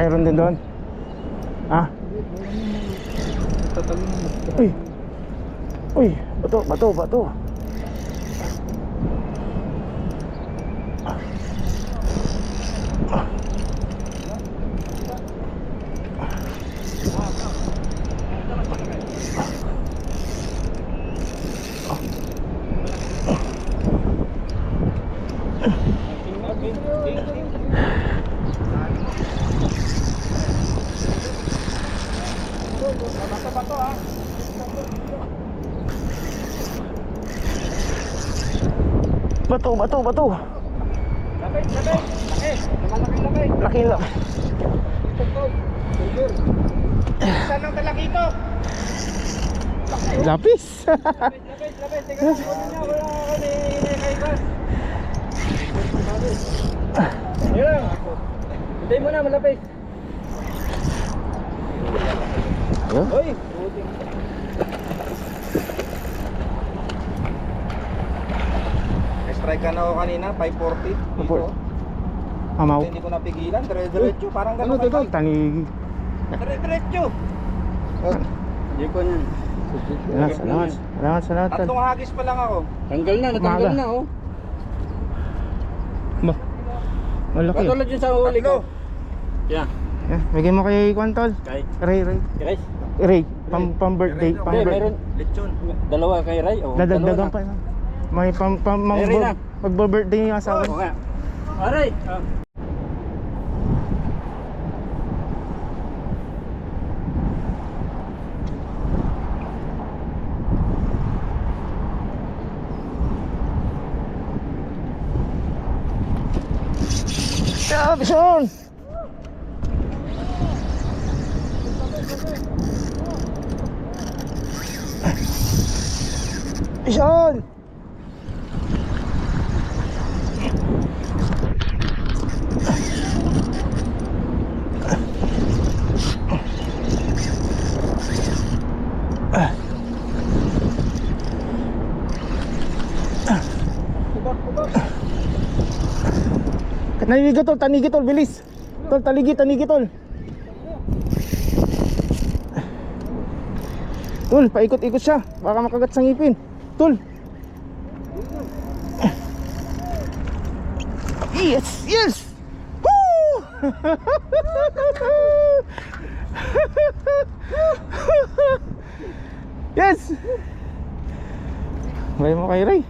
Mayroon din doon. Ah? Uy! Uy! Bato, bato, bato. Bato, bato, bato. Lapit, lapit. Laki. Malaki, laki. Laki lang. Saan ang talaki ito? Lapis. Lapit, lapit, lapit. Teka lang, kunin niya. Wala ka ni Kaigas. Yun lang. Hintayin mo na, malapit. Ayun. Hoy! Strike ka na ako kanina, 540 dito. Amaw. Hindi ko napigilan, dire-diretso, parang gano'n. Tanigi. Dire-diretso. Hindi ko niyan. Salamat, salamat, salamat. Tatlong hagis pa lang ako. Tanggal na, natanggal Umaga. na oh. Ba? Malaki. Patulad yun sa huli ko. Yeah. Bigyan mo kay Kwantol. Kay Ray, Ray. Guys, Ray, pang birthday, pang hindi, birthday. meron Lechon. dalawa kay Ray. Oh, Dadagdagan pa. May Ray na. magbo-birthday yung asawa. Oo nga. Aray! Yeah, Bison! Bison! Tanigi tol, tanigi tol, bilis. Tol, tanigi tol. Tol, paikot-ikot siya. Baka makagat sa ngipin. Tol. Yes, yes. Woo! Yes. Bay mo kay Ray.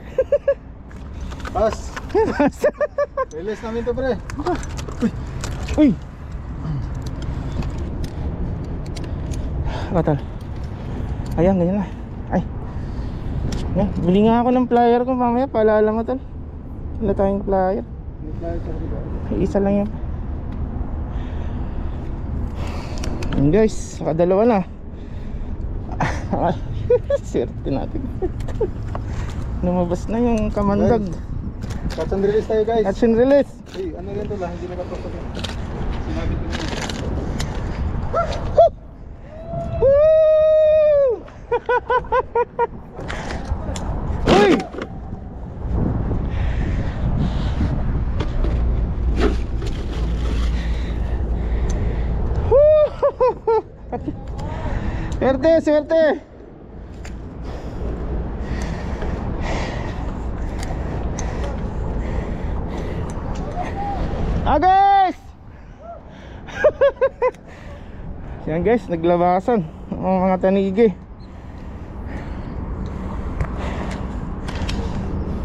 Pas! Release namin to pre. Uy. Tol. Ayan, ganyan na. Ay. Yan, bili nga ako ng plier ko mamaya. Paalala mo tol. Wala tayong plier. Ay, isa lang yan. Yan guys, nakadalawa na. Swerte natin. Lumabas na yung kamandag. Catch and release tayo guys. Catch and release. Hey, ano rin to lang, hindi nakapasok. Sinabi ko niya. Woo! Uy! Swerte, swerte. Guys! Yan guys, naglabasan ang mga tanigi.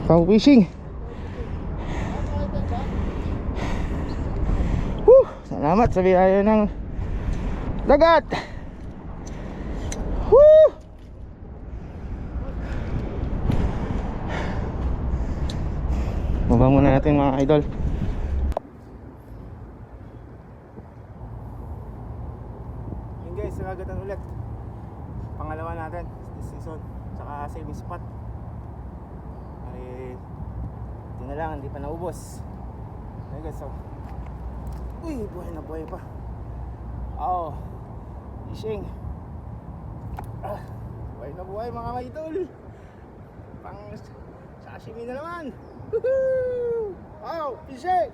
Pang fishing. Salamat sa biyaya ng dagat. Baba muna natin mga idol. Yun guys, nagagatan ulit. Pangalawa natin this season. Tsaka saving spot. Ay, ito na lang, hindi pa naubos. Ayun guys, so uy, buhay na buhay pa. Oh, fishing. Buhay na buhay mga idol. Pang sashimi na naman. Woohoo! Oh, fishing.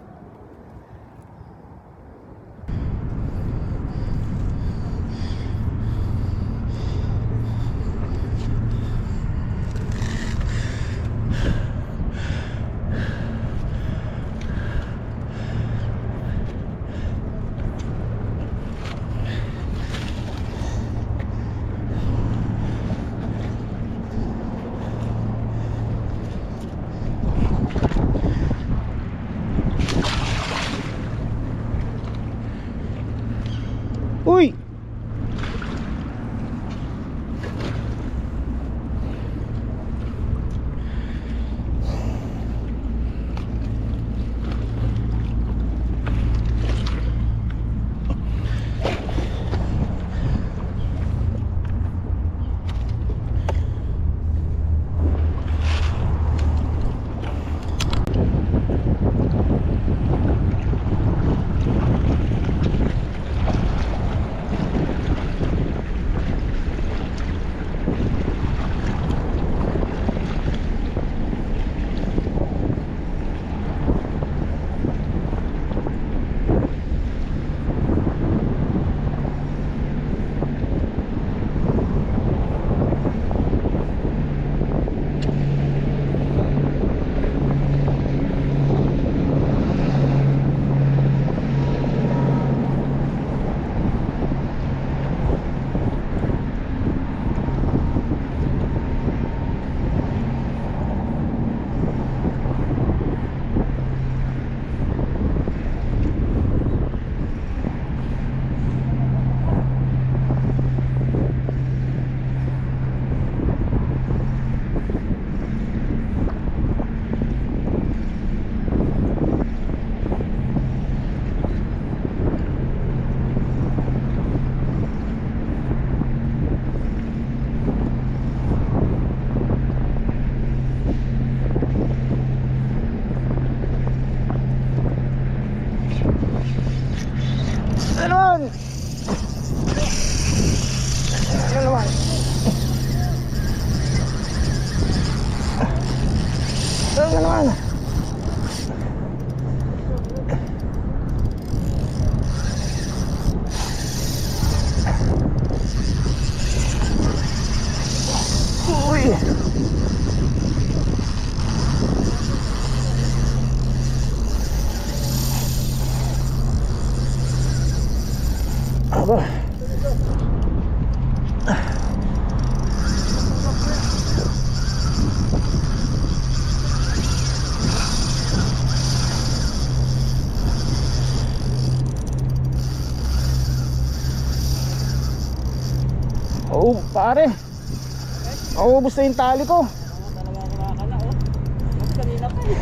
Pare, maubos na yung tali ko. Dalawa ko nakakala, oh. Mas kanina pa eh.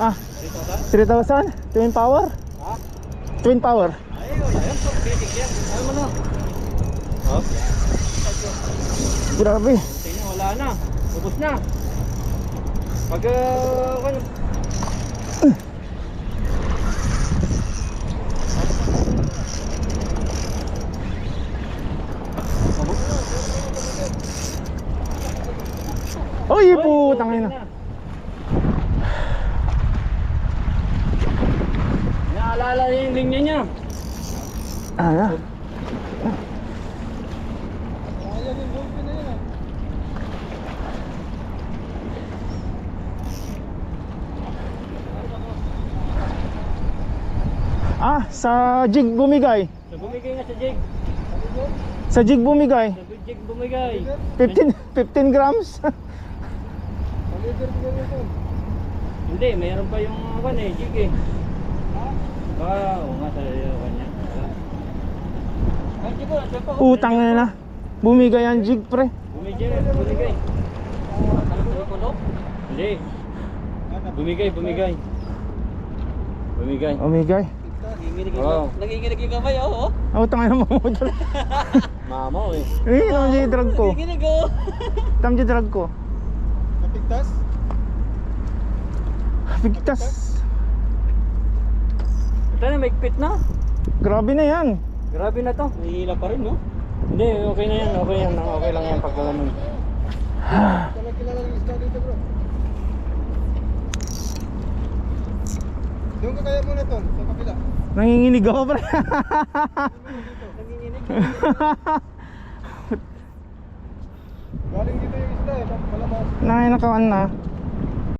Ah, 3,000? Twin power? Ha? Twin power. Ay, ayan po. Kinig yan. Ano mo na? Oh, Grabe. tingnan, wala na. Ubus na. Pag, ano, Oy, putang ina. naalala niya yung linya niya. Ah, Ayan yung dolphin na yan ah. sa jig bumigay. So, bumigay nga sa jig. Sa jig bumigay. Sa jig bumigay. 15 grams. Pag-leader ko ganyan ito. Hindi, mayroon pa yung jig eh. Baka, oo nga sa kanya. Ay, jig ko, siya pa. Putang ina. Bumigay ang jig, pre. Bumigay. Hindi. Bumigay. Bumigay. Bumigay. Oo. Nanginginig yung kamay, oo. Utang ina mo. Mamaw eh. Eh, ano yung drag ko? Nanginginig oh. Tam yung drag ko. Napigtas? Pigtas. Ito na, maigpit na. Grabe na yan. Grabe na to. Nahihila pa rin, no? Hindi, okay na yan. Okay yan. Okay lang yan pag ganun. Walang kilala ng isda dito bro. Doon ka kaya muna tol, sa kapila. Nanginginig ako, pre. Nanginginig. Galing dito yung isda eh, palabas. Nanginakawan na.